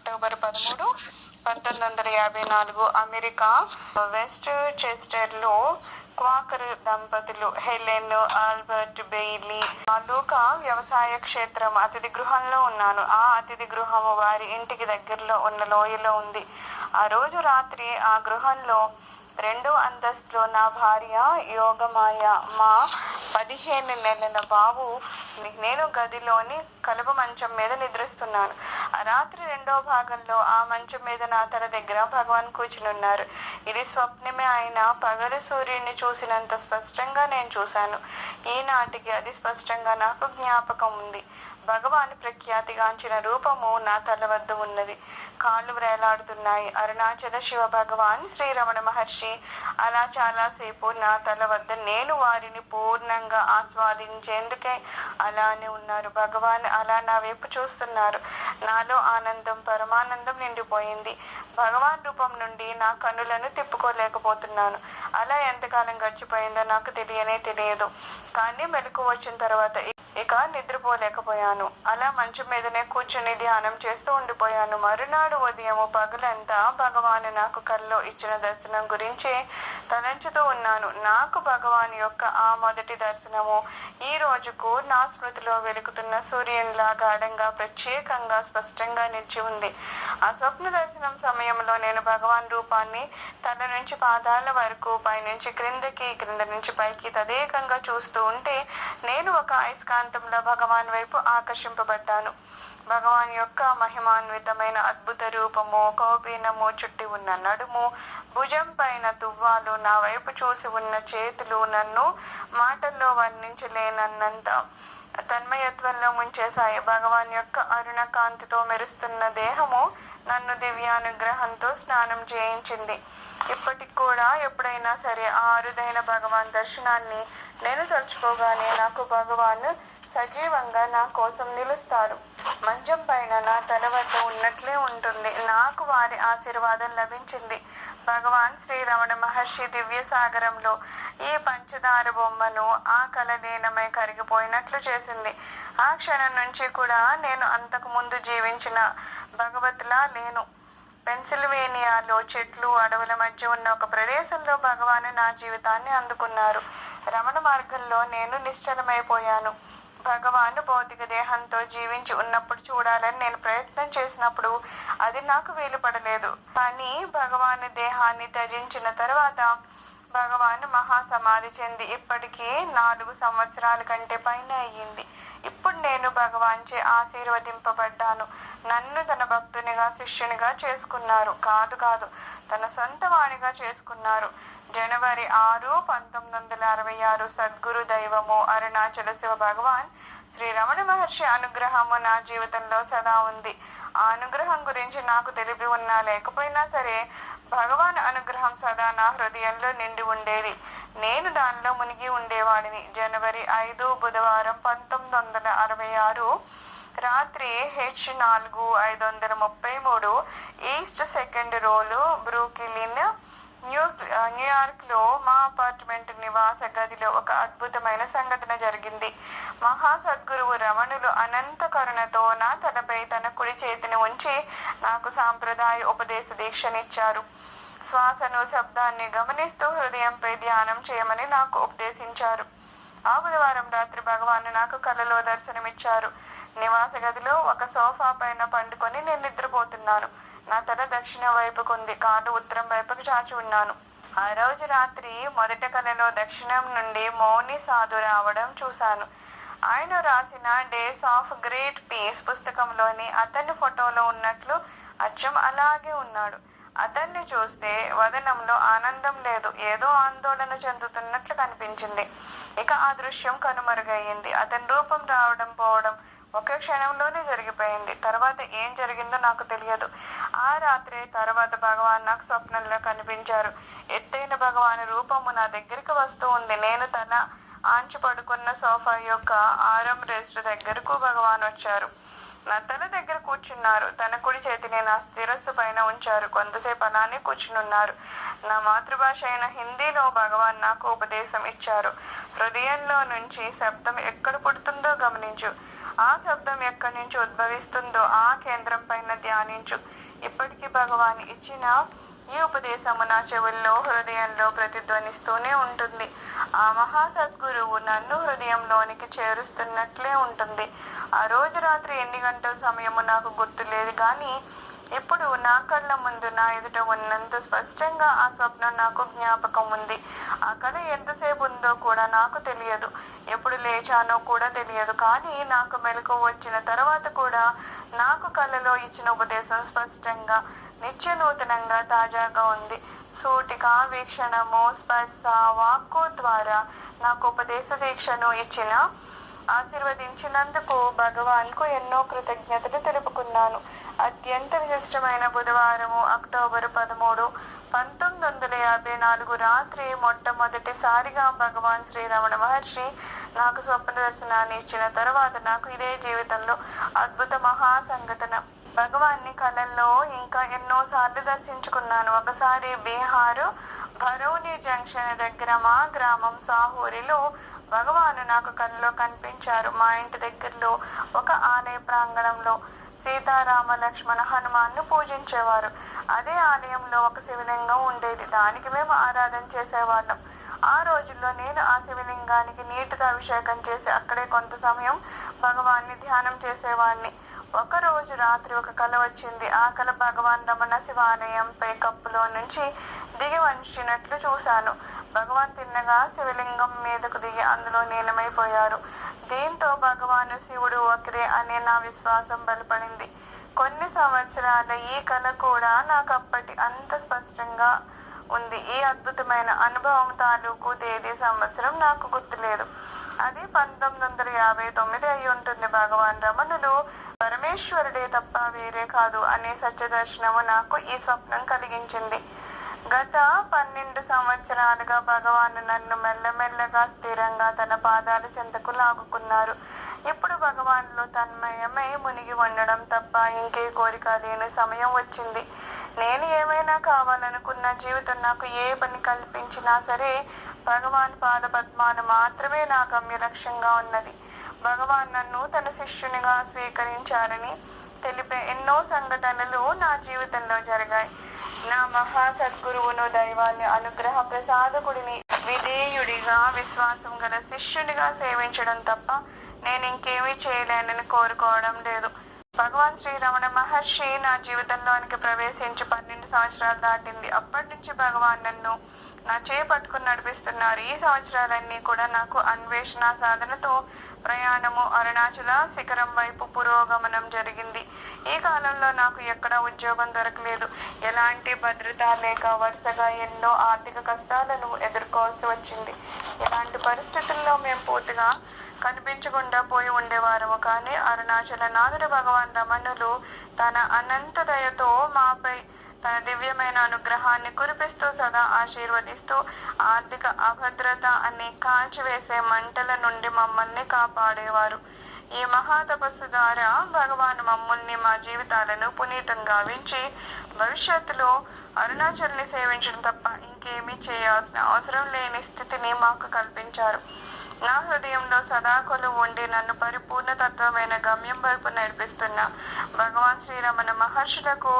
October 13, 1954 America west చెస్టర్లో Quaker దంపతులు Helen Albert Bailey తాలూకా వ్యవసాయ క్షేత్రం అతిథి గృహంలో ఉన్నాను. ఆ అతిథి గృహము వారి ఇంటికి దగ్గరలో ఉన్న లోయలో ఉంది. ఆ రోజు రాత్రి ఆ గృహంలో 2వ అంతస్తులో నా భార్య యోగమాయ, మా 15 నెలల బాబు, నేను గదిలోని కలుపు మంచం మీద నిద్రిస్తున్నాను. ఆ రాత్రి 2వ భాగంలో ఆ మంచం మీద నా తల దగ్గర భగవాన్ కూర్చునున్నారు. ఇది స్వప్నమే అయినా పగలు సూర్యుడిని చూసినంత స్పష్టంగా నేను చూశాను. ఈనాటికి అది స్పష్టంగా నాకు జ్ఞాపకం ఉంది. భగవాన్ ప్రఖ్యాతిగాంచిన రూపము నా తల వద్ద ఉన్నది. కాళ్ళు వ్రేలాడుతున్నాయి. అరుణాచల శివ భగవాన్, శ్రీ రమణ మహర్షి అలా చాలాసేపు నా తల వద్ద నేను వారిని పూర్ణంగా ఆస్వాదించేందుకే అలానే ఉన్నారు. భగవాన్ అలా నా వైపు చూస్తున్నారు. నాలో ఆనందం, పరమానందం నిండిపోయింది. భగవాన్ రూపం నుండి నా కన్నులను తిప్పుకోలేకపోతున్నాను. అలా ఎంతకాలం గడిచిపోయిందో నాకు తెలియదు. కానీ మెలకు వచ్చిన తర్వాత ఇక నిద్రపోలేకపోయాను. అలా మంచం మీదనే కూర్చుని ధ్యానం చేస్తూ ఉండిపోయాను. మరునాడు ఉదయము పగలంతా భగవాను నాకు కల్లో ఇచ్చిన దర్శనం గురించి తలంచుతూ ఉన్నాను. నాకు భగవాన్ యొక్క ఆ మొదటి దర్శనము ఈ రోజుకు నా స్మృతిలో వెలుగుతున్న సూర్యునిలా గాఢంగా, ప్రత్యేకంగా, స్పష్టంగా నిలిచి ఉంది. ఆ స్వప్న దర్శనం సమయంలో నేను భగవాన్ రూపాన్ని తల నుంచి పాదాల వరకు, పైనుంచి క్రిందకి, క్రింద నుంచి పైకి తదేకంగా చూస్తూ ఉంటే నేను ఒక అయస్కాంతంలో భగవాన్ వైపు ఆకర్షింపబడ్డాను. భగవాన్ యొక్క మహిమాన్వితమైన అద్భుత రూపము, కౌపీనము, చుట్టి ఉన్న నడుము, భుజం పైన తువ్వాలు, నా వైపు చూసి ఉన్న చేతులు నన్ను మాటల్లో వర్ణించలేనన్నంత తన్మయత్వంలో ముంచేశాయి. భగవాన్ యొక్క అరుణ కాంతితో మెరుస్తున్న దేహము నన్ను దివ్యానుగ్రహంతో స్నానం చేయించింది. ఇప్పటికి కూడా ఎప్పుడైనా సరే ఆ అరుదైన భగవాన్ దర్శనాన్ని నేను తలుచుకోగానే నాకు భగవాన్ సజీవంగా నా కోసం నిలుస్తారు. మంచం పైన నా తల వద్ద ఉన్నట్లే ఉంటుంది. నాకు వారి ఆశీర్వాదం లభించింది. భగవాన్ శ్రీ రమణ మహర్షి దివ్య సాగరంలో ఈ పంచదార బొమ్మను ఆ కళ లీనమై కరిగిపోయినట్లు చేసింది. ఆ క్షణం నుంచి కూడా నేను అంతకు ముందు జీవించిన భగవత్లా లేను. పెన్సిల్వేనియాలో చెట్లు, అడవుల మధ్య ఉన్న ఒక ప్రదేశంలో భగవాన్ నా జీవితాన్ని అందుకున్నారు. రమణ మార్గంలో నేను నిశ్చలమైపోయాను. భగవాన్ భౌతిక దేహంతో జీవించి ఉన్నప్పుడు చూడాలని నేను ప్రయత్నం చేసినప్పుడు అది నాకు వీలు పడలేదు. కానీ భగవాన్ దేహాన్ని త్యజించిన తర్వాత భగవాన్ మహాసమాధి చెంది ఇప్పటికీ 4 సంవత్సరాల కంటే పైన అయ్యింది. ఇప్పుడు నేను భగవాన్చే ఆశీర్వదింపబడ్డాను. నన్ను తన భక్తునిగా, శిష్యునిగా చేసుకున్నారు. కాదు, తన సొంత వాణిగా చేసుకున్నారు. జనవరి 6, 1966 సద్గురు దైవము అరుణాచల శివ భగవాన్ శ్రీ రమణ మహర్షి అనుగ్రహము నా జీవితంలో సదా ఉంది. ఆ అనుగ్రహం గురించి నాకు తెలిపి ఉన్నా లేకపోయినా సరే భగవాన్ అనుగ్రహం సదా నా హృదయంలో నిండి ఉండేది. నేను దానిలో మునిగి ఉండేవాడిని. జనవరి 5 బుధవారం 1966 రాత్రి H4 533 ఈస్ట్ 2nd రోలు బ్రూక్లిన్, న్యూయార్క్ లో మా అపార్ట్మెంట్ నివాస గదిలో ఒక అద్భుతమైన సంఘటన జరిగింది. మహాసద్గురువు రమణులు అనంత కరుణతో నా తలపై తన కుడి చేతిని ఉంచి నాకు సాంప్రదాయ ఉపదేశ దీక్షనిచ్చారు. శ్వాసను, శబ్దాన్ని గమనిస్తూ హృదయంపై ధ్యానం చేయమని నాకు ఉపదేశించారు. ఆ బుధవారం రాత్రి భగవాన్ నాకు కలలో దర్శనమిచ్చారు. నివాస గదిలో ఒక సోఫా పైన పండుకొని నేను నిద్రపోతున్నాను. నా తల దక్షిణ వైపుకుంది, కాలు ఉత్తరం వైపుకు చాచి ఉన్నాను. ఆ రోజు రాత్రి మొదటి కలలో దక్షిణం నుండి మౌని సాధు రావడం చూశాను. ఆయన రాసిన డేస్ ఆఫ్ గ్రేట్ పీస్ పుస్తకంలోని అతని ఫోటోలో ఉన్నట్లు అచ్చం అలాగే ఉన్నాడు. అతన్ని చూస్తే వదనంలో ఆనందం లేదు, ఏదో ఆందోళన చెందుతున్నట్లు కనిపించింది. ఇక ఆ దృశ్యం కనుమరుగయ్యింది. అతని రూపం రావడం పోవడం ఒక క్షణంలోనే జరిగిపోయింది. తర్వాత ఏం జరిగిందో నాకు తెలియదు. ఆ రాత్రి తర్వాత భగవాన్ నాకు స్వప్నంలో కనిపించారు. ఎత్తైన భగవాన్ రూపము నా దగ్గరికి వస్తూ ఉంది. నేను తన ఆంచి పడుకున్న సోఫా యొక్క ఆరం రెస్ట్ దగ్గరకు భగవాన్ వచ్చారు. నా తల దగ్గర కూర్చున్నారు. తన కుడి చేతిని నా శిరస్సు పైన ఉంచారు. కొంతసేపు అలానే కూర్చునున్నారు. నా మాతృభాష అయిన హిందీలో భగవాన్ నాకు ఉపదేశం ఇచ్చారు. హృదయంలో నుంచి శబ్దం ఎక్కడ పుడుతుందో గమనించు. ఆ శబ్దం ఎక్కడి నుంచి ఉద్భవిస్తుందో ఆ కేంద్రం పైన ధ్యానించు. ఇప్పటికీ భగవాన్ ఇచ్చిన ఈ ఉపదేశము నా చెవుల్లో హృదయంలో ప్రతిధ్వనిస్తూనే ఉంటుంది. ఆ మహాసద్గురువు నన్ను హృదయంలోనికి చేరుస్తున్నట్లే ఉంటుంది. ఆ రోజు రాత్రి ఎన్ని గంటల సమయము నాకు గుర్తులేదు, కానీ ఇప్పుడు నా కళ్ళ ముందు నా ఎదుట ఉన్నంత స్పష్టంగా ఆ స్వప్నం నాకు జ్ఞాపకం ఉంది. ఆ కళ ఎంతసేపు ఉందో కూడా నాకు తెలియదు, ఎప్పుడు లేచానో కూడా తెలియదు. కానీ నాకు మెలకువ వచ్చిన తర్వాత కూడా నాకు కళలో ఇచ్చిన ఉపదేశం స్పష్టంగా, నిత్య నూతనంగా, తాజాగా ఉంది. సూటిగా వీక్షణము, స్పర్శ, వాక్కు ద్వారా నాకు ఉపదేశ దీక్షను ఆశీర్వదించినందుకు భగవాన్కు ఎన్నో కృతజ్ఞతలు తెలుపుకున్నాను. అత్యంత విశిష్టమైన బుధవారము అక్టోబరు 13, 1954 రాత్రి మొట్టమొదటిసారిగా భగవాన్ శ్రీరమణ మహర్షి నాకు స్వప్న దర్శనాన్ని ఇచ్చిన తర్వాత నాకు ఇదే జీవితంలో అద్భుత మహా సంఘటన. భగవాన్ని కళల్లో ఇంకా ఎన్నో సార్లు దర్శించుకున్నాను. ఒకసారి బీహారు భరౌని జంక్షన్ దగ్గర మా గ్రామం సాహూరిలో భగవాను నాకు కళలో కనిపించారు. మా ఇంటి దగ్గరలో ఒక ఆలయ ప్రాంగణంలో సీతారామ లక్ష్మణ హనుమాన్ను పూజించేవారు. అదే ఆలయంలో ఒక శివలింగం ఉండేది, దానికి మేము ఆరాధన చేసేవాళ్ళం. ఆ రోజుల్లో నేను ఆ శివలింగానికి నీటితో అభిషేకం చేసి అక్కడే కొంత సమయం భగవాన్ని ధ్యానం చేసేవాడిని. ఒక రోజు రాత్రి ఒక కళ వచ్చింది. ఆ కళ భగవాన్ రమణ శివాలయం పైకప్పులో నుంచి దిగి వంచినట్లు చూశాను. భగవాన్ తిన్నగా శివలింగం మీదకు దిగి అందులో లీనమైపోయారు. దీంతో భగవాను శివుడు ఒకరే అనే నా విశ్వాసం బలపడింది. కొన్ని సంవత్సరాల ఈ కళ కూడా నాకు అప్పటి అంత స్పష్టంగా ఉంది. ఈ అద్భుతమైన అనుభవం తాలూకు తేదీ సంవత్సరం నాకు గుర్తులేదు. అది 1959 అయి ఉంటుంది. భగవాన్ రమణులు పరమేశ్వరుడే తప్ప వేరే కాదు అనే సత్య దర్శనము నాకు ఈ స్వప్నం కలిగించింది. గత 12 సంవత్సరాలుగా భగవాను నన్ను మెల్లమెల్లగా స్థిరంగా తన పాదాల చెంతకు లాగుకున్నారు. ఇప్పుడు భగవాన్లో తన్మయమై మునిగి ఉండడం తప్ప ఇంకే కోరిక లేని సమయం వచ్చింది. నేను ఏమైనా కావాలనుకున్న జీవితం నాకు ఏ పని కల్పించినా సరే భగవాన్ పాద పద్మాలు మాత్రమే నా గమ్య లక్ష్యంగా ఉన్నది. భగవాన్ నన్ను తన శిష్యునిగా స్వీకరించారని తెలిపే ఎన్నో సంఘటనలు నా జీవితంలో జరిగాయి. నా మహా సద్గురువును, దైవాన్ని, అనుగ్రహ ప్రసాదకుడిని విధేయుడిగా, విశ్వాసం గల శిష్యునిగా సేవించడం తప్ప నేను ఇంకేమీ చేయలేనని కోరుకోవడం లేదు. భగవాన్ శ్రీరమణ మహర్షి నా జీవితంలోనికి ప్రవేశించి 12 సంవత్సరాలు దాటింది. అప్పటి నుంచి భగవాన్ నన్ను నా చేపట్టుకుని నడిపిస్తున్నారు. ఈ సంవత్సరాలన్నీ కూడా నాకు అన్వేషణ సాధనతో ప్రయాణము అరుణాచల శిఖరం వైపు పురోగమనం జరిగింది. ఈ కాలంలో నాకు ఎక్కడ ఉద్యోగం దొరకలేదు, ఎలాంటి భద్రత లేక వరుసగా ఎన్నో ఆర్థిక కష్టాలను ఎదుర్కోవాల్సి వచ్చింది. ఇలాంటి పరిస్థితుల్లో మేము పూర్తిగా కనిపించకుండా పోయి ఉండేవారము. కానీ అరుణాచల నాథుడు భగవాన్ రమణులు తన అనంత దయతో మాపై తన దివ్యమైన అనుగ్రహాన్ని కురిపిస్తూ సదా ఆశీర్వదిస్తూ ఆర్థిక అభద్రత అనే కాల్చివేసే మంటల నుండి మమ్మల్ని కాపాడేవారు. ఈ మహా తపస్సు ద్వారా భగవాన్ మమ్మల్ని, మా జీవితాలను పునీతం గావించి భవిష్యత్తులో అరుణాచల్ని సేవించడం తప్ప ఇంకేమీ చేయాల్సిన అవసరం లేని స్థితిని మాకు కల్పించారు. నా హృదయంలో సదాకొలు ఉండి నన్ను పరిపూర్ణ తత్వమైన గమ్యం వైపు నడిపిస్తున్న భగవాన్ శ్రీరమణ మహర్షులకు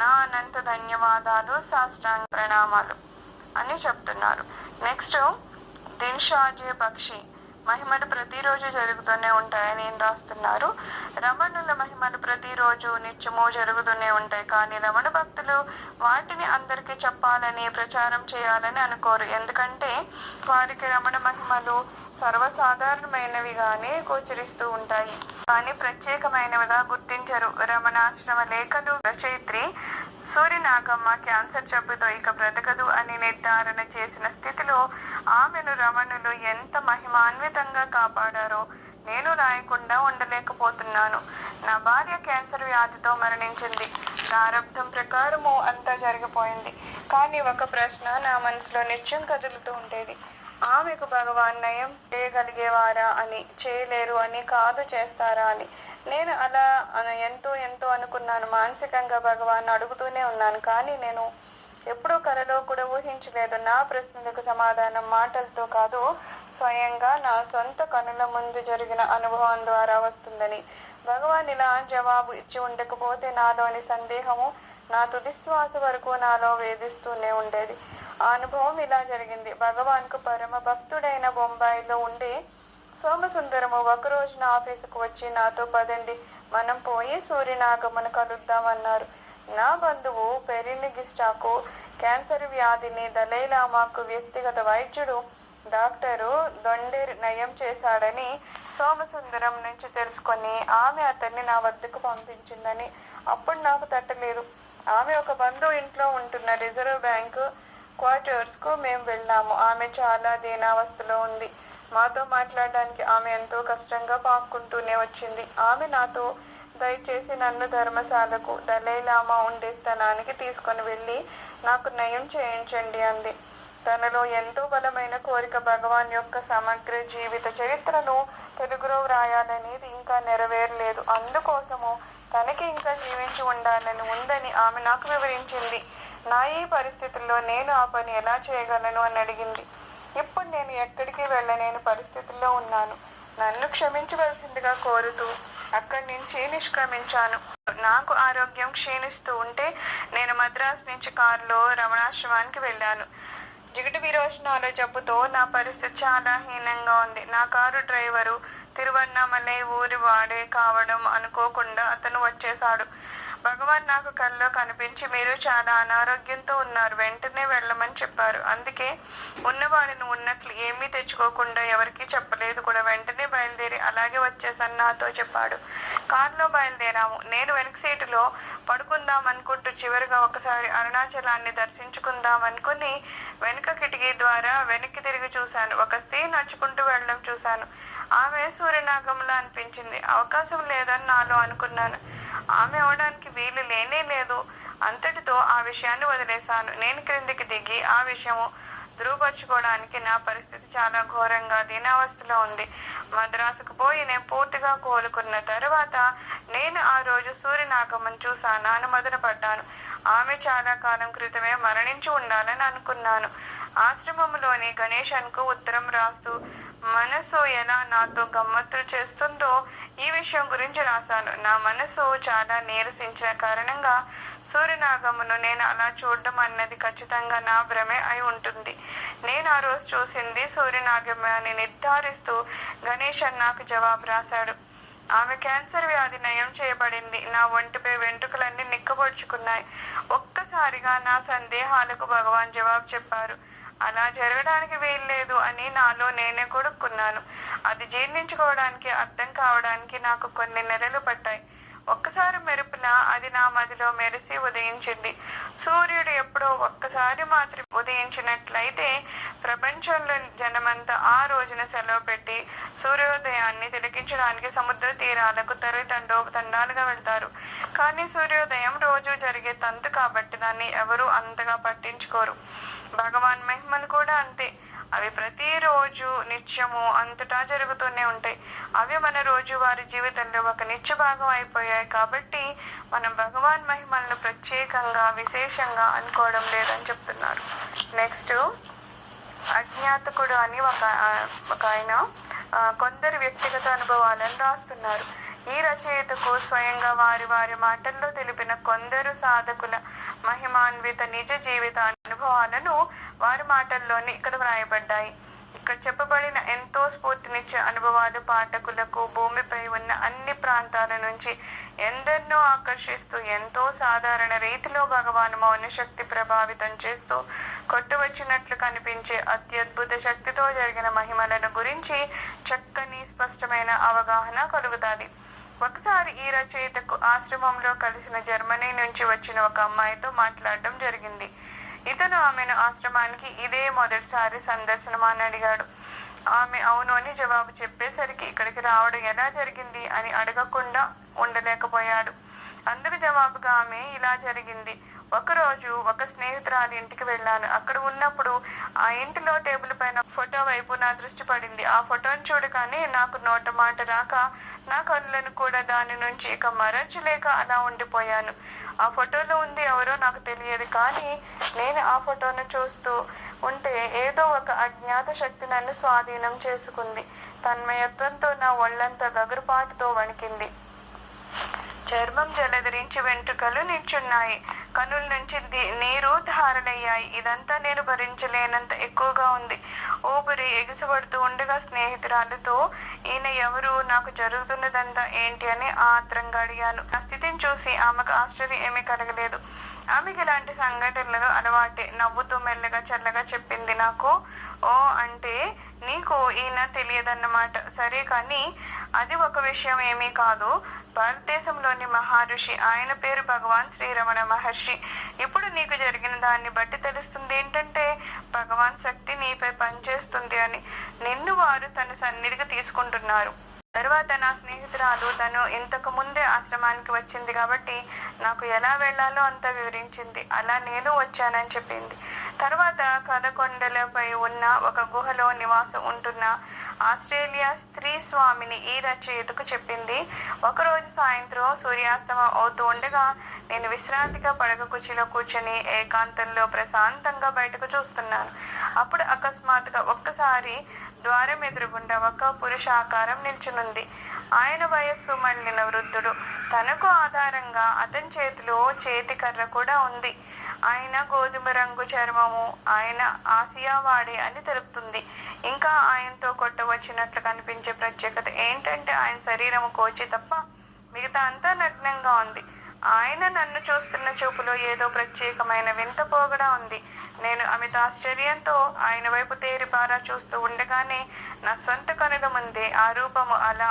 నా అనంత ధన్యవాదాలు, సాష్టాంగ ప్రణామాలు అని చెప్తున్నారు. నెక్స్ట్ దిన్షాజీ పక్షి మహిమలు ప్రతిరోజు జరుగుతూనే ఉంటాయని రాస్తున్నారు. రమణుల మహిమలు ప్రతిరోజు నిత్యము జరుగుతూనే ఉంటాయి, కానీ రమణ భక్తులు వాటిని అందరికీ చెప్పాలని, ప్రచారం చేయాలని అనుకోరు. ఎందుకంటే వారికి రమణ మహిమలు సర్వసాధారణమైనవిగానే గోచరిస్తూ ఉంటాయి, కానీ ప్రత్యేకమైనవిగా గుర్తించరు. రమణాశ్రమ లేఖలు రచయిత్రి సూర్యనాగమ్మ క్యాన్సర్ జబ్బుతో ఇక బ్రతకదు అని నిర్ధారణ చేసిన స్థితిలో ఆమెను రమణులు ఎంత మహిమాన్వితంగా కాపాడారో నేను రాయకుండా ఉండలేకపోతున్నాను. నా భార్య క్యాన్సర్ వ్యాధితో మరణించింది. ప్రారంభం ప్రకారము అంతా జరిగిపోయింది. కానీ ఒక ప్రశ్న నా మనసులో నిత్యం కదులుతూ ఉండేది. ఆమెకు భగవాన్ నయం చేయగలిగేవారా అని, చేయలేరు అని కాదు, చేస్తారా అని. నేను అలా ఎంతో ఎంతో అనుకున్నాను. మానసికంగా భగవాన్ అడుగుతూనే ఉన్నాను, కానీ నేను ఎప్పుడూ కలలో కూడా ఊహించలేదు. నా ప్రశ్నలకు సమాధానం మాటలతో కాదు, స్వయంగా నా సొంత కనుల ముందు జరిగిన అనుభవం ద్వారా వస్తుందని భగవాన్ ఇలా జవాబు ఇచ్చి ఉండకపోతే నాలోని సందేహము నా తుది శ్వాస వరకు నాలో వేధిస్తూనే ఉండేది. ఆ అనుభవం ఇలా జరిగింది. భగవాన్కు పరమ భక్తుడైన బొంబాయిలో ఉండే సోమసుందరము ఒకరోజు నా ఆఫీసుకు వచ్చి నాతో పదండి మనం పోయి సూర్యనాగమును కలుద్దామన్నారు. నా బంధువు పెరినిగిస్టాకు క్యాన్సర్ వ్యాధిని దలైలామాకు వ్యక్తిగత వైద్యుడు డాక్టరు దొండేర్ నయం చేశాడని సోమసుందరం నుంచి తెలుసుకొని ఆమె అతన్ని నా వద్దకు పంపించిందని అప్పుడు నాకు తట్టలేదు. ఆమె ఒక బంధువు ఇంట్లో ఉంటున్న రిజర్వ్ బ్యాంకు క్వార్టర్స్ కు మేము వెళ్ళాము. ఆమె చాలా దీనావస్థలో ఉంది. మాతో మాట్లాడడానికి ఆమె ఎంతో కష్టంగా పాక్కుంటూనే వచ్చింది. ఆమె నాతో దయచేసి నన్ను ధర్మశాలకు దలైలామా ఉండే స్థానానికి తీసుకొని వెళ్ళి నాకు నయం చేయించండి అంది. తనలో ఎంతో బలమైన కోరిక భగవాన్ యొక్క సమగ్ర జీవిత చరిత్రను తెలుగులో వ్రాయాలనేది ఇంకా నెరవేరలేదు. అందుకోసము తనకి ఇంకా జీవించి ఉండాలని ఉందని ఆమె నాకు వివరించింది. నా ఈ పరిస్థితుల్లో నేను ఆ పని ఎలా చేయగలను అని అడిగింది. ఇప్పుడు నేను ఎక్కడికి వెళ్ళలేని పరిస్థితుల్లో ఉన్నాను. నన్ను క్షమించవలసిందిగా కోరుతూ అక్కడి నుంచి నిష్క్రమించాను. నాకు ఆరోగ్యం క్షీణిస్తూ ఉంటే నేను మద్రాసు నుంచి కారులో రమణాశ్రమానికి వెళ్ళాను. జిగట విరోచనాల జబ్బుతో నా పరిస్థితి చాలా హీనంగా ఉంది. నా కారు డ్రైవరు తిరువన్నామలై ఊరి వాడే కావడం అనుకోకుండా అతను వచ్చేశాడు. భగవాన్ నాకు కల్లో కనిపించి మీరు చాలా అనారోగ్యంతో ఉన్నారు, వెంటనే వెళ్ళమని చెప్పారు. అందుకే ఉన్నవాడిని ఉన్నట్లు ఏమీ తెచ్చుకోకుండా ఎవరికీ చెప్పలేదు కూడా. వెంటనే బయలుదేరి అలాగే వచ్చేసని నాతో చెప్పాడు. కారులో బయలుదేరాము. నేను వెనక సీటులో పడుకుందాం అనుకుంటూ చివరిగా ఒకసారి అరుణాచలాన్ని దర్శించుకుందాం అనుకుని వెనుక కిటికీ ద్వారా వెనక్కి తిరిగి చూశాను. ఒక స్త్రీ నడుచుకుంటూ వెళ్ళడం చూశాను. ఆమె సూర్యనాగంలా అనిపించింది. అవకాశం లేదని నాలో అనుకున్నాను. ఆమె అవడానికి వీలు లేనే లేదు. అంతటితో ఆ విషయాన్ని వదిలేశాను. నేను క్రిందికి దిగి ఆ విషయము ధృవపరచుకోవడానికి నా పరిస్థితి చాలా ఘోరంగా దీనావస్థలో ఉంది. మద్రాసుకు పోయి నేను పూర్తిగా కోలుకున్న తర్వాత నేను ఆ రోజు సూర్యనాగమ్మను చూశాను అని మొదలుపడ్డాను. ఆమె చాలా కాలం క్రితమే మరణించి ఉండాలని అనుకున్నాను. ఆశ్రమంలోని గణేశన్కు ఉత్తరం రాస్తూ మనసు ఎలా నాతో గమ్మత్తులు చేస్తుందో ఈ విషయం గురించి రాశాను. నా మనసు చాలా నీరసించిన కారణంగా సూర్యనాగమును నేను అలా చూడడం అన్నది ఖచ్చితంగా నా భ్రమే అయి ఉంటుంది. నేను ఆ రోజు చూసింది సూర్యనాగమే అని నిర్ధారిస్తూ గణేశన్ నాకు జవాబు రాశాడు. ఆమె క్యాన్సర్ వ్యాధి నయం చేయబడింది. నా ఒంటిపై వెంట్రుకలన్నీ నిక్కబొడుచుకున్నాయి. ఒక్కసారిగా నా సందేహాలకు భగవాన్ జవాబు చెప్పారు. అలా జరగడానికి వీల్లేదు అని నాలో నేనే కొడుక్కున్నాను. అది జీర్ణించుకోవడానికి అర్థం కావడానికి నాకు కొన్ని నెలలు పట్టాయి. ఒక్కసారి మెరుపున అది నా మదిలో మెరిసి ఉదయించింది. సూర్యుడు ఎప్పుడో ఒక్కసారి మాత్రం ఉదయించినట్లయితే ప్రపంచంలో జనమంతా ఆ రోజున సెలవు పెట్టి సూర్యోదయాన్ని తిలకించడానికి సముద్ర తీరాలకు తండాలుగా వెళ్తారు. కానీ సూర్యోదయం రోజు జరిగే తంతు కాబట్టి దాన్ని ఎవరు అంతగా పట్టించుకోరు. భగవాన్ మహిమలు కూడా అంతే. అవి ప్రతిరోజు నిత్యము అంతటా జరుగుతూనే ఉంటాయి. అవి మన రోజువారి జీవితంలో ఒక నిత్య భాగం అయిపోయాయి. కాబట్టి మనం భగవాన్ మహిమలను ప్రత్యేకంగా విశేషంగా అనుకోవడం లేదని చెప్తున్నారు. నెక్స్ట్ అజ్ఞాతకుడు అని ఒక ఆయన కొందరు వ్యక్తిగత అనుభవాలను రాస్తున్నారు. ఈ రచయితకు స్వయంగా వారి వారి మాటల్లో తెలిపిన కొందరు సాధకుల మహిమాన్విత నిజ జీవిత అనుభవాలను వారి మాటల్లోనే ఇక్కడ వ్రాయబడ్డాయి. ఇక్కడ చెప్పబడిన ఎంతో స్ఫూర్తినిచ్చే అనుభవాలు పాఠకులకు భూమిపై ఉన్న అన్ని ప్రాంతాల నుంచి ఎందరినో ఆకర్షిస్తూ ఎంతో సాధారణ రీతిలో భగవాన్ మౌన శక్తి ప్రభావితం చేస్తూ కొట్టువచ్చినట్లు కనిపించే అత్యద్భుత శక్తితో జరిగిన మహిమలను గురించి చక్కని స్పష్టమైన అవగాహన కలుగుతాది. ఒకసారి ఈ రచయితకు ఆశ్రమంలో కలిసిన జర్మనీ నుంచి వచ్చిన ఒక అమ్మాయితో మాట్లాడడం జరిగింది. ఇతను ఆమెను ఆశ్రమానికి ఇదే మొదటిసారి సందర్శనం అని అడిగాడు. ఆమె అవును అని జవాబు చెప్పేసరికి ఇక్కడికి రావడం ఎలా జరిగింది అని అడగకుండా ఉండలేకపోయాడు. అందుకు జవాబుగా ఆమె ఇలా జరిగింది. ఒకరోజు ఒక స్నేహితురాలి ఇంటికి వెళ్ళాను. అక్కడ ఉన్నప్పుడు ఆ ఇంటిలో టేబుల్ పైన ఫోటో వైపు నా దృష్టి పడింది. ఆ ఫోటోను చూడగానే నాకు నోట మాట రాక నా కళ్ళను కూడా దాని నుంచి ఇక మరచలేక అలా ఉండిపోయాను. ఆ ఫోటోలో ఉంది ఎవరో నాకు తెలియదు, కానీ నేను ఆ ఫోటోను చూస్తూ ఉంటే ఏదో ఒక అజ్ఞాత శక్తి నన్ను స్వాధీనం చేసుకుంది. తన్మయత్వంతో నా ఒళ్ళంతా గగురుపాటుతో వణికింది. చర్మం జలధరించి వెంట్రుకలు నిల్చున్నాయి. కనుల నుంచి నీరు ధారలయ్యాయి. ఇదంతా నేను భరించలేనంత ఎక్కువగా ఉంది. ఊపిరి ఎగిసిపడుతూ ఉండగా స్నేహితురాలతో ఈయన ఎవరు, నాకు జరుగుతున్నదంతా ఏంటి అని ఆత్రంగా అడిగాను. నా స్థితిని చూసి ఆమెకు ఆశ్చర్యం ఏమీ కలగలేదు. ఆమెకి ఇలాంటి సంఘటనలు అలవాటే. నవ్వుతూ మెల్లగా చల్లగా చెప్పింది నాకు. ఓ అంటే నీకు ఈయన తెలియదన్నమాట. సరే కానీ అది ఒక విషయం ఏమీ కాదు. భారతదేశంలోని మహర్షి, ఆయన పేరు భగవాన్ శ్రీరమణ మహర్షి. ఇప్పుడు నీకు జరిగిన దాన్ని బట్టి తెలుస్తుంది ఏంటంటే భగవాన్ శక్తి నీపై పనిచేస్తుంది అని. నిన్ను వారు తన సన్నిధికి తీసుకుంటున్నారు. తర్వాత నా స్నేహితురాలు తను ఇంతకు ముందే ఆశ్రమానికి వచ్చింది కాబట్టి నాకు ఎలా వెళ్లాలో అంతా వివరించింది. అలా నేను వచ్చానని చెప్పింది. తర్వాత కథకొండలపై ఉన్న ఒక గుహలో నివాసం ఉంటున్న ఆస్ట్రేలియా స్త్రీ స్వామిని ఈ రచయితకు చెప్పింది. ఒకరోజు సాయంత్రం సూర్యాస్తమం అవుతూ ఉండగా నేను విశ్రాంతిగా పడక కుర్చీలో కూర్చొని ఏకాంతంలో ప్రశాంతంగా బయటకు చూస్తున్నాను. అప్పుడు అకస్మాత్తుగా ఒక్కసారి ద్వారం ఎదురుగుండా ఒక పురుషాకారం నిల్చునుంది. ఆయన వయస్సు మళ్ళిన వృద్ధుడు. తనకు ఆధారంగా అతని చేతిలో చేతి కర్ర కూడా ఉంది. ఆయన గోధుమ రంగు చర్మము. ఆయన ఆసియా వాడే అని తెలుపుతుంది. ఇంకా ఆయనతో కొట్టవచ్చినట్లు కనిపించే ప్రత్యేకత ఏంటంటే ఆయన శరీరము కోచి తప్ప మిగతా అంతా నగ్నంగా ఉంది. ఆయన నన్ను చూస్తున్న చూపులో ఏదో ప్రత్యేకమైన వింత పోగడా ఉంది. నేను అమిత ఆశ్చర్యంతో ఆయన వైపు తేరిపారా చూస్తూ ఉండగానే నా సొంత కనుల ముందే ఆ రూపము అలా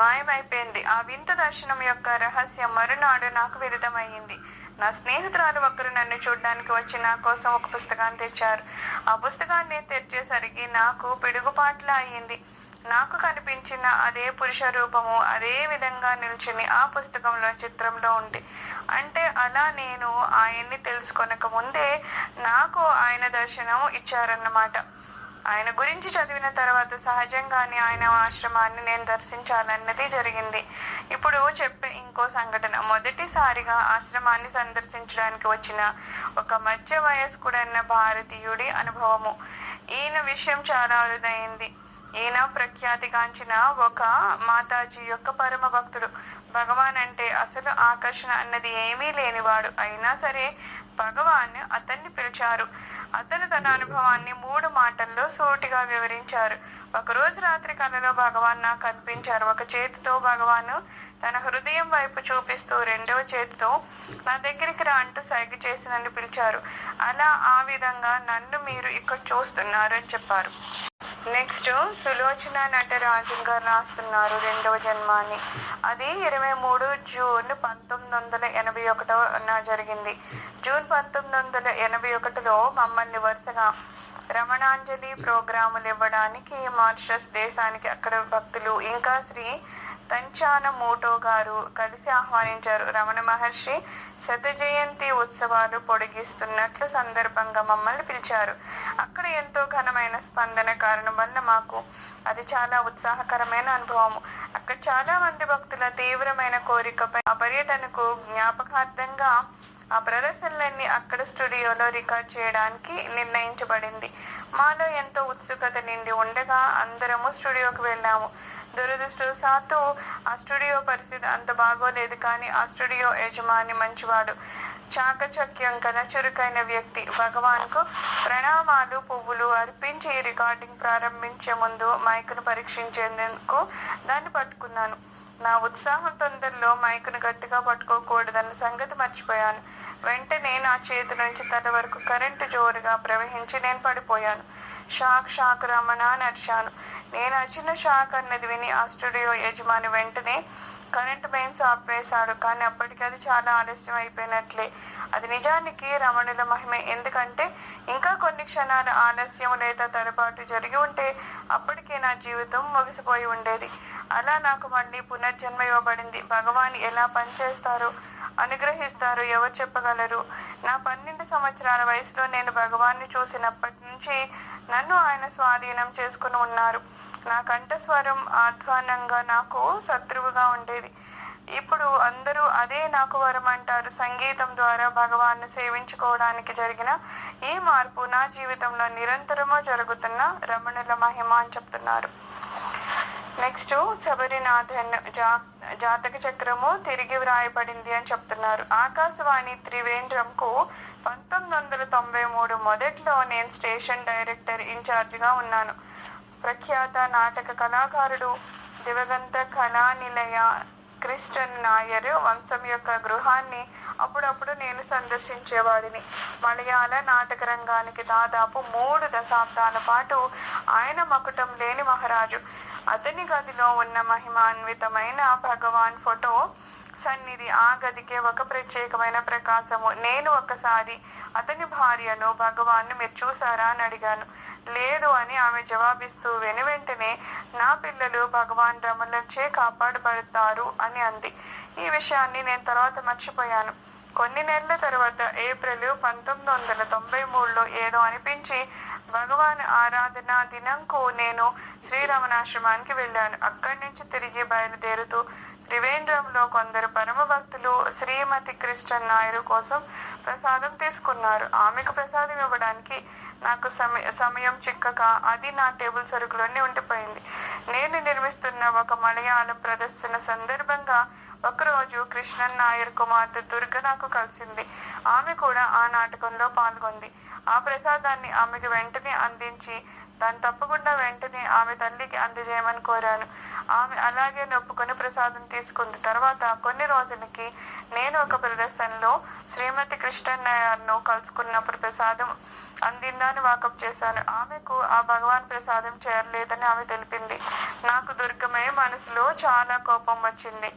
మాయమైపోయింది. ఆ వింత దర్శనం యొక్క రహస్యం మరునాడు నాకు విదితమయ్యింది. నా స్నేహితురాలు ఒకరు నన్ను చూడ్డానికి వచ్చి నా కోసం ఒక పుస్తకాన్ని తెచ్చారు. ఆ పుస్తకాన్ని తెచ్చేసరికి నాకు పిడుగుపాట్లా అయ్యింది. నాకు కనిపించిన అదే పురుష రూపము అదే విధంగా నిల్చుని ఆ పుస్తకంలో చిత్రంలో ఉంది. అంటే అలా నేను ఆయన్ని తెలుసుకొనక ముందే నాకు ఆయన దర్శనం ఇచ్చారన్నమాట. ఆయన గురించి చదివిన తర్వాత సహజంగానే ఆయన ఆశ్రమాన్ని నేను దర్శించాలన్నది జరిగింది. ఇప్పుడు చెప్పే ఇంకో సంఘటన. మొదటిసారిగా ఆశ్రమాన్ని సందర్శించడానికి వచ్చిన ఒక మధ్య వయస్కుడన్న భారతీయుడి అనుభవము. ఈయన విషయం చాలా అరుదైంది. ఈయన ప్రఖ్యాతిగాంచిన ఒక మాతాజీ యొక్క పరమ భక్తుడు. భగవాన్ అంటే అసలు ఆకర్షణ అన్నది ఏమీ లేనివాడు. అయినా సరే భగవాన్ అతన్ని పిలిచారు. అతను తన అనుభవాన్ని 3 మాటల్లో సూటిగా వివరించారు. ఒకరోజు రాత్రి కలలో భగవాన్ నాకు కనిపించారు. ఒక చేతితో భగవాన్ తన హృదయం వైపు చూపిస్తూ రెండవ చేతితో నా దగ్గరికి రా అంటూ సైగ చేసి నన్ను పిలిచారు. అలా ఆ విధంగా నన్ను మీరు ఇక్కడ చూస్తున్నారు అని చెప్పారు. నెక్స్ట్ సులోచన నటరాజు గారు రాస్తున్నారు రెండవ జన్మాన్ని. అది 23 జూన్ 1981 జరిగింది. జూన్ 1981లో మమ్మల్ని వరుసగా రమణాంజలి ప్రోగ్రాములు ఇవ్వడానికి మారిషస్ దేశానికి అక్కడ భక్తులు ఇంకా శ్రీ తంచాన మోటో గారు కలిసి ఆహ్వానించారు. రమణ మహర్షి 100వ జయంతి ఉత్సవాలు పొడిగిస్తున్నట్లు సందర్భంగా మమ్మల్ని పిలిచారు. అక్కడ ఎంతో ఘనమైన స్పందన కారణం వల్ల మాకు అది చాలా ఉత్సాహకరమైన అనుభవము. అక్కడ చాలా మంది భక్తుల తీవ్రమైన కోరికపై ఆ పర్యటనకు జ్ఞాపకార్థంగా ఆ ప్రదర్శనలన్నీ అక్కడ స్టూడియోలో రికార్డ్ చేయడానికి నిర్ణయించబడింది. మాలో ఎంతో ఉత్సుకత నిండి ఉండగా అందరము స్టూడియోకి వెళ్ళాము. దురదృష్టవశాత్తు ఆ స్టూడియో పరిస్థితి అంత బాగోలేదు. కానీ ఆ స్టూడియో యజమాని మంచివాడు, చాకచక్యం గల చురుకైన వ్యక్తి. భగవాన్కు ప్రణామాలు పువ్వులు అర్పించి రికార్డింగ్ ప్రారంభించే ముందు మైకును పరీక్షించేందుకు దాన్ని పట్టుకున్నాను. నా ఉత్సాహం తొందరలో మైకును గట్టిగా పట్టుకోకూడదన్న సంగతి మర్చిపోయాను. వెంటనే నా చేతి నుంచి తల వరకు కరెంటు జోరుగా ప్రవహించి నేను పడిపోయాను. షాక్ రమణ అని అరిచాను. నేను అరిచిన షాక్ అన్నది విని ఆ స్టూడియో యజమాని వెంటనే కరెంటు మెయిన్స్ ఆపేశాడు. కానీ అప్పటికి అది చాలా ఆలస్యం అయిపోయినట్లే. అది నిజానికి రమణుల మహిమే. ఎందుకంటే ఇంకా కొన్ని క్షణాల ఆలస్యం లేదా తడబాటు జరిగి ఉంటే అప్పటికే నా జీవితం ముగిసిపోయి ఉండేది. అలా నాకు మళ్ళీ పునర్జన్మ ఇవ్వబడింది. భగవాన్ ఎలా పనిచేస్తారో అనుగ్రహిస్తారో ఎవరు చెప్పగలరు? నా 12 సంవత్సరాల వయసులో నేను భగవాన్ని చూసినప్పటి నుంచి నన్ను ఆయన స్వాధీనం చేసుకుని ఉన్నారు. నా కంఠస్వరం ఆధ్వానంగా నాకు శత్రువుగా ఉండేది. ఇప్పుడు అందరూ అదే నాకు వరం అంటారు. సంగీతం ద్వారా భగవాన్ను సేవించుకోవడానికి జరిగిన ఈ మార్పు నా జీవితంలో నిరంతరము జరుగుతున్న రమణుల మహిమ అని చెప్తున్నారు. నెక్స్ట్ శబరినాథన్ జాతక చక్రము తిరిగి వ్రాయబడింది అని చెప్తున్నారు. ఆకాశవాణి త్రివేంద్రంకు 1993 మొదట్లో నేను స్టేషన్ డైరెక్టర్ ఇన్ఛార్జిగా ఉన్నాను. ప్రఖ్యాత నాటక కళాకారుడు దివంగత కళానిలయ క్రిస్టన్ నాయర్ వంశం యొక్క గృహాన్ని అప్పుడప్పుడు నేను సందర్శించేవాడిని. మలయాళ నాటక రంగానికి దాదాపు 3 దశాబ్దాల పాటు ఆయన మకుటం లేని మహారాజు. అతని గదిలో ఉన్న మహిమాన్వితమైన భగవాన్ ఫోటో సన్నిధి ఆ గదికే ఒక ప్రత్యేకమైన ప్రకాశము. నేను ఒకసారి అతని భార్యను భగవాన్ మీరు చూసారా అని అడిగాను. లేదు అని ఆమె జవాబిస్తూ వెనువెంటనే నా పిల్లలు భగవాన్ రమణులచే కాపాడబడతారు అని అంది. ఈ విషయాన్ని నేను తర్వాత మర్చిపోయాను. కొన్ని నెలల తర్వాత ఏప్రిల్ 1993లో ఏదో అనిపించి భగవాన్ ఆరాధన దినంకు నేను శ్రీరమణాశ్రమానికి వెళ్ళాను. అక్కడి నుంచి తిరిగి బయలుదేరుతూ త్రివేంద్రంలో కొందరు పరమ భక్తులు శ్రీమతి క్రిస్టన్ నాయరు కోసం ప్రసాదం తీసుకున్నారు. ఆమెకు ప్రసాదం ఇవ్వడానికి నాకు సమయం చిక్కక అది నా టేబుల్ సరుకులోనే ఉండిపోయింది. నేను నిర్మిస్తున్న ఒక మలయాళం ప్రదర్శన సందర్భంగా ఒకరోజు కృష్ణన్ నాయర్ కుమార్తె దుర్గ నాకు కలిసింది. ఆమె కూడా ఆ నాటకంలో పాల్గొంది. ఆ ప్రసాదాన్ని ఆమెకు వెంటనే అందించి దాన్ని తప్పకుండా వెంటనే ఆమె తల్లికి అందజేయమని కోరాను. ఆమె అలాగే నొప్పుకొని ప్రసాదం తీసుకుంది. తర్వాత కొన్ని రోజులకి నేను ఒక ప్రదర్శనలో శ్రీమతి కృష్ణన్ నాయర్ను కలుసుకున్నప్పుడు ప్రసాదం అందిందని వాకప్ చేశాను. ఆమెకు ఆ భగవాన్ ప్రసాదం చేరలేదని ఆమె తెలిపింది. నాకు దుర్గమయ్య మనసులో చాలా కోపం వచ్చింది.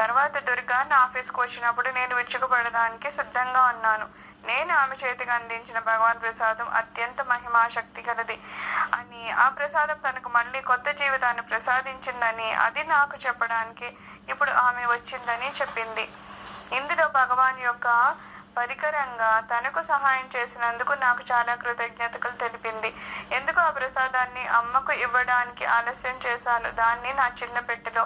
తర్వాత దుర్గా నా ఆఫీస్కి వచ్చినప్పుడు నేను విరుచుకుపడడానికి సిద్ధంగా ఉన్నాను. నేను ఆమె చేతికి అందించిన భగవాన్ ప్రసాదం అత్యంత మహిమాశక్తి గలది అని, ఆ ప్రసాదం తనకు మళ్ళీ కొత్త జీవితాన్ని ప్రసాదించిందని, అది నాకు చెప్పడానికి ఇప్పుడు ఆమె వచ్చిందని చెప్పింది. ఇందులో భగవాన్ యొక్క పరికరంగా తనకు సహాయం చేసినందుకు నాకు చాలా కృతజ్ఞతలు తెలిపింది. ఎందుకు ఆ ప్రసాదాన్ని అమ్మకు ఇవ్వడానికి ఆలస్యం చేశాను. దాన్ని నా చిన్న పెట్టెలో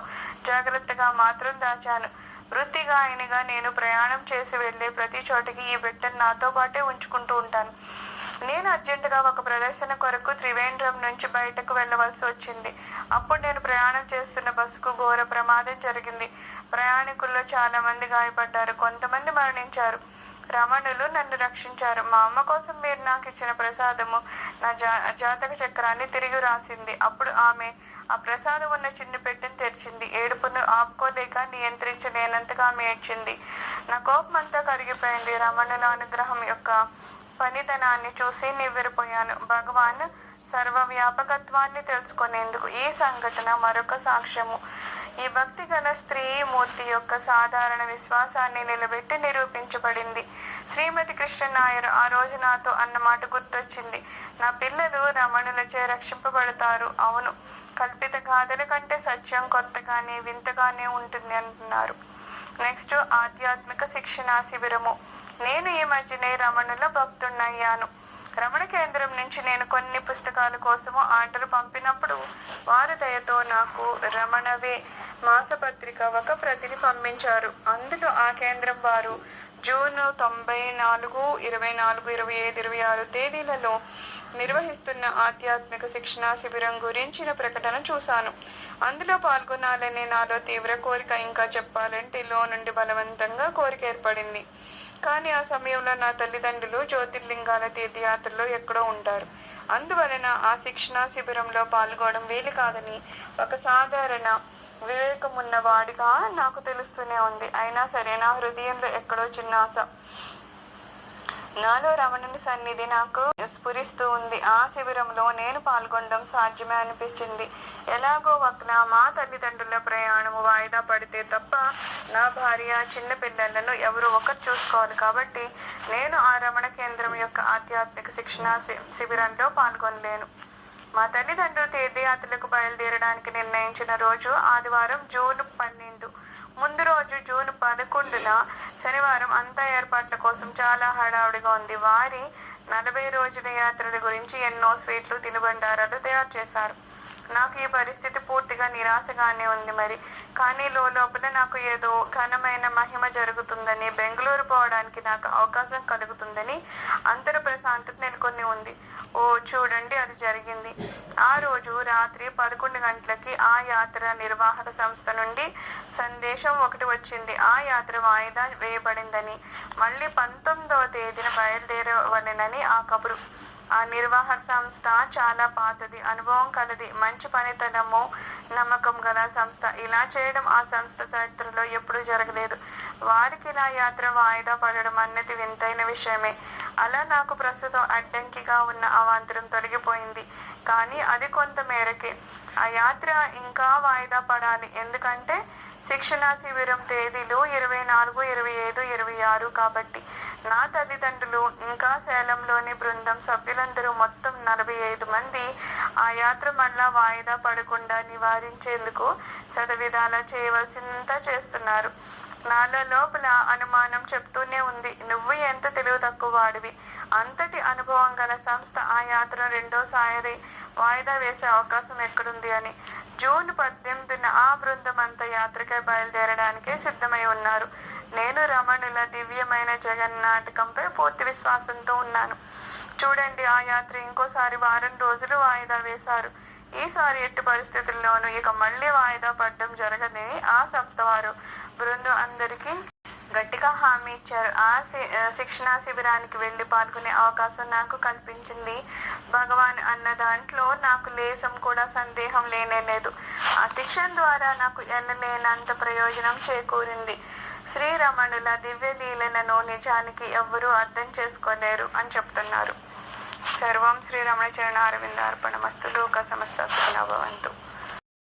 జాగ్రత్తగా మాత్రం దాచాను. వృత్తిగాయనిగా నేను ప్రయాణం చేసి వెళ్లే ప్రతి చోటికి ఈ పెట్టెను నాతో పాటే ఉంచుకుంటూ ఉంటాను. నేను అర్జెంటుగా ఒక ప్రదర్శన కొరకు త్రివేంద్రం నుంచి బయటకు వెళ్ళవలసి వచ్చింది. అప్పుడు నేను ప్రయాణం చేస్తున్న బస్సుకు ఘోర ప్రమాదం జరిగింది. ప్రయాణికుల్లో చాలా మంది గాయపడ్డారు, కొంతమంది మరణించారు. రమణులు నన్ను రక్షించారు. మా అమ్మ కోసం మీరు నాకు ఇచ్చిన ప్రసాదము నా జాతక చక్రాన్ని తిరిగి రాసింది. అప్పుడు ఆమె ఆ ప్రసాదం ఉన్న చిన్న పెట్టెను తెరిచింది. ఏడుపును ఆపుకోలేక నియంత్రించలేనంతగా ఆమె ఏడ్చింది. నా కోపం అంతా కరిగిపోయింది. రమణుల అనుగ్రహం యొక్క పనితనాన్ని చూసి నివ్వెరపోయాను. భగవాన్ సర్వవ్యాపకత్వాన్ని తెలుసుకునేందుకు ఈ సంఘటన మరొక సాక్ష్యము. ఈ భక్తి గల స్త్రీ మూర్తి యొక్క సాధారణ విశ్వాసాన్ని నిలబెట్టి నిరూపించబడింది. శ్రీమతి కృష్ణన్ నాయర్ ఆ రోజు నాతో అన్నమాట గుర్తొచ్చింది. నా పిల్లలు రమణులచే రక్షింపబడతారు. అవును, కల్పిత గాథల కంటే సత్యం కొత్తగానే వింతగానే ఉంటుంది అంటున్నారు. నెక్స్ట్ ఆధ్యాత్మిక శిక్షణ శిబిరము. నేను ఈ మధ్యనే రమణుల భక్తున్నయ్యాను. రమణ కేంద్రం నుంచి నేను కొన్ని పుస్తకాల కోసము ఆర్డర్ పంపినప్పుడు వారి దయతో నాకు రమణవే మాసపత్రిక ఒక ప్రతిని పంపించారు. అందులో ఆ కేంద్రం వారు జూన్ 94, 24, 25, 26 తేదీలలో నిర్వహిస్తున్న ఆధ్యాత్మిక శిక్షణ శిబిరం గురించిన ప్రకటన చూశాను. అందులో పాల్గొనాలనే నాలో తీవ్ర కోరిక, ఇంకా చెప్పాలంటే లో నుండి బలవంతంగా కోరిక ఏర్పడింది. కానీ ఆ సమయంలో నా తల్లిదండ్రులు జ్యోతిర్లింగాల తీర్థయాత్రలో ఎక్కడో ఉంటారు. అందువలన ఆ శిక్షణ శిబిరంలో పాల్గొనడం వీలు కాదని ఒక సాధారణ వివేకమున్న వాడిగా నాకు తెలుస్తూనే ఉంది. అయినా సరే నా హృదయంలో ఎక్కడో చిన్న ఆశ, నాలో రమణుని సన్నిధి నాకు స్ఫురిస్తూ ఉంది. ఆ శిబిరంలో నేను పాల్గొనడం సాధ్యమే అనిపించింది. ఎలాగో ఒకనా మా తల్లిదండ్రుల ప్రయాణము వాయిదా పడితే తప్ప నా భార్య చిన్న పిల్లలను ఎవరు ఒకరు చూసుకోవాలి. కాబట్టి నేను ఆ రమణ కేంద్రం యొక్క ఆధ్యాత్మిక శిక్షణ శిబిరంలో పాల్గొనలేను. మా తల్లిదండ్రులు తీర్థయాత్రలకు బయలుదేరడానికి నిర్ణయించిన రోజు ఆదివారం జూన్ 12. ముందు రోజు జూన్ 11న శనివారం అంతా ఏర్పాట్ల కోసం చాలా హడావుడిగా ఉంది. వారి 40 రోజుల యాత్రల గురించి ఎన్నో స్వీట్లు తినుబండారాలు తయారు చేశారు. నాకు ఈ పరిస్థితి పూర్తిగా నిరాశగానే ఉంది మరి. కానీ లోపల నాకు ఏదో ఘనమైన మహిమ జరుగుతుందని, బెంగళూరు పోవడానికి నాకు అవకాశం కలుగుతుందని అంతర ప్రశాంతత నెలకొని ఉంది. ఓ చూడండి, అది జరిగింది. ఆ రోజు రాత్రి 11 గంటలకి ఆ యాత్ర నిర్వాహక సంస్థ నుండి సందేశం ఒకటి వచ్చింది. ఆ యాత్ర వాయిదా వేయబడిందని, మళ్ళీ 19వ తేదీన బయలుదేరవలెనని ఆ కబురు. ఆ నిర్వాహక సంస్థ చాలా పాతది, అనుభవం కలది, మంచి పనితనము, నమ్మకం గల సంస్థ. ఇలా చేయడం ఆ సంస్థ చరిత్రలో ఎప్పుడూ జరగలేదు. వారికి ఇలా యాత్ర వాయిదా పడడం అన్నది వింతైన విషయమే. అలా నాకు ప్రస్తుతం అడ్డంకిగా ఉన్న అవాంతరం తొలగిపోయింది. కానీ అది కొంత మేరకే. ఆ యాత్ర ఇంకా వాయిదా పడాలి. ఎందుకంటే శిక్షణా శిబిరం తేదీలు 24, 25, 26 కాబట్టి. నా తల్లిదండ్రులు ఇంకా సేలంలోని బృందం సభ్యులందరూ మొత్తం 45 మంది ఆ యాత్ర మళ్ళా వాయిదా పడకుండా నివారించేందుకు శతవిధాలా చేయవలసిందంతా చేస్తున్నారు. నాలో లోపల అనుమానం చెప్తూనే ఉంది, నువ్వు ఎంత తెలివి తక్కువ వాడివి. అంతటి అనుభవం గల సంస్థ ఆ యాత్ర రెండోసారి వాయిదా వేసే అవకాశం ఎక్కడుంది అని. జూన్ 18న ఆ బృందం అంతా యాత్రకై బయలుదేరడానికే సిద్ధమై ఉన్నారు. నేను రమణుల దివ్యమైన జగన్నాటకంపై పూర్తి విశ్వాసంతో ఉన్నాను. చూడండి, ఆ యాత్ర ఇంకోసారి వారం రోజులు వాయిదా వేశారు. ఈసారి ఎట్టి పరిస్థితుల్లోనూ ఇక మళ్ళీ వాయిదా పడడం జరగదని ఆ సంస్థ వారు బృందం అందరికీ గట్టిగా హామీ ఇచ్చారు. ఆ శిక్షణా శిబిరానికి వెళ్లి పాల్గొనే అవకాశం నాకు కల్పించింది భగవాన్ అన్న దాంట్లో నాకు లేసం కూడా సందేహం లేనేలేదు. ఆ శిక్షణ ద్వారా నాకు ఎన్నలేనంత ప్రయోజనం చేకూరింది. శ్రీరమణుల దివ్య లీలలను నిజానికి ఎవ్వరూ అర్థం చేసుకోలేరు అని చెప్తున్నారు. సర్వం శ్రీరమణ చరణ అరవింద అర్పణమస్తు. లోక సమస్త సుఖినో భవంతు.